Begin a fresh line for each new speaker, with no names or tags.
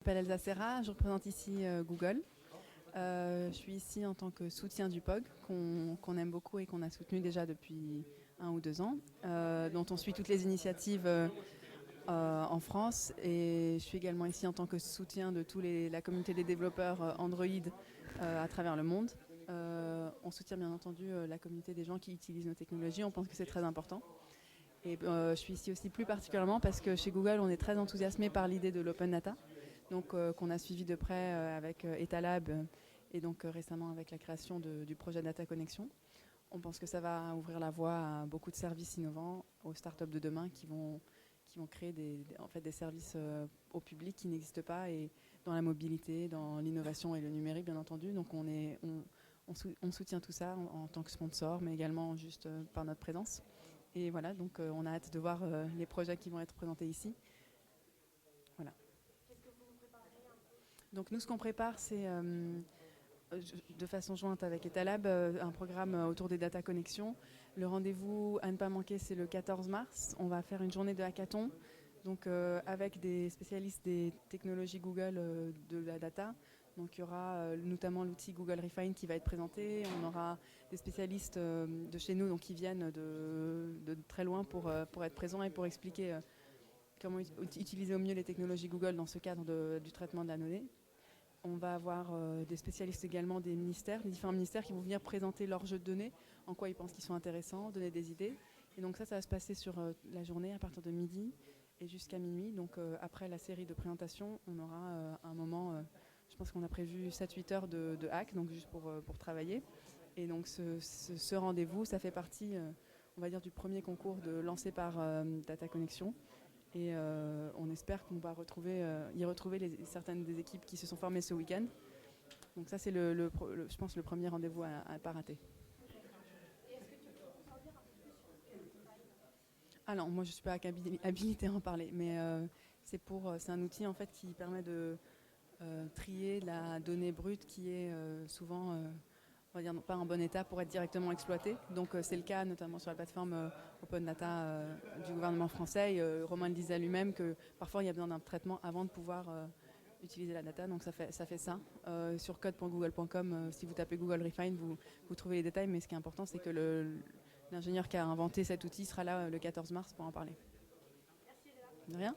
Je m'appelle Elsa Serra, je représente ici Google. Je suis ici en tant que soutien du POG, qu'on aime beaucoup et qu'on a soutenu déjà depuis 1 ou 2 ans, dont on suit toutes les initiatives en France. Et je suis également ici en tant que soutien de la communauté des développeurs Android à travers le monde. On soutient bien entendu la communauté des gens qui utilisent nos technologies, on pense que c'est très important. Et je suis ici aussi plus particulièrement parce que chez Google, on est très enthousiasmé par l'idée de l'open data, donc qu'on a suivi de près avec Etalab et donc récemment avec la création du projet Data Connection. On pense que ça va ouvrir la voie à beaucoup de services innovants, aux startups de demain qui vont créer en fait des services au public qui n'existent pas, et dans la mobilité, dans l'innovation et le numérique bien entendu. Donc on soutient tout ça en tant que sponsor, mais également juste par notre présence. Et voilà, donc on a hâte de voir les projets qui vont être présentés ici. Voilà. Donc nous, ce qu'on prépare, c'est de façon jointe avec Etalab, un programme autour des data connexions. Le rendez-vous à ne pas manquer, c'est le 14 mars. On va faire une journée de hackathon, donc avec des spécialistes des technologies Google de la data. Donc il y aura notamment l'outil Google Refine qui va être présenté. On aura des spécialistes de chez nous, donc qui viennent de très loin pour être présents et pour expliquer comment utiliser au mieux les technologies Google dans ce cadre du traitement de la donnée. On va avoir des spécialistes également des ministères, des différents ministères qui vont venir présenter leurs jeux de données, en quoi ils pensent qu'ils sont intéressants, donner des idées. Et donc ça va se passer sur la journée à partir de midi et jusqu'à minuit. Donc après la série de présentations, on aura un moment, je pense qu'on a prévu 7-8 heures de hack, donc juste pour travailler. Et donc ce rendez-vous, ça fait partie, on va dire, du premier concours lancé par Data Connection. Et on espère qu'on va y retrouver certaines des équipes qui se sont formées ce week-end. Donc ça, c'est je pense le premier rendez-vous à ne pas rater. Ah non, moi je ne suis pas habilitée à en parler, mais c'est un outil en fait qui permet de trier la donnée brute qui est souvent, on va dire, pas en bon état pour être directement exploitée. Donc c'est le cas notamment sur la plateforme Open Data du gouvernement français. Et, Romain le disait lui-même que parfois il y a besoin d'un traitement avant de pouvoir utiliser la data. Donc ça fait ça. Sur code.google.com, si vous tapez Google Refine, vous trouvez les détails. Mais ce qui est important, c'est que l'ingénieur qui a inventé cet outil sera là le 14 mars pour en parler. De rien.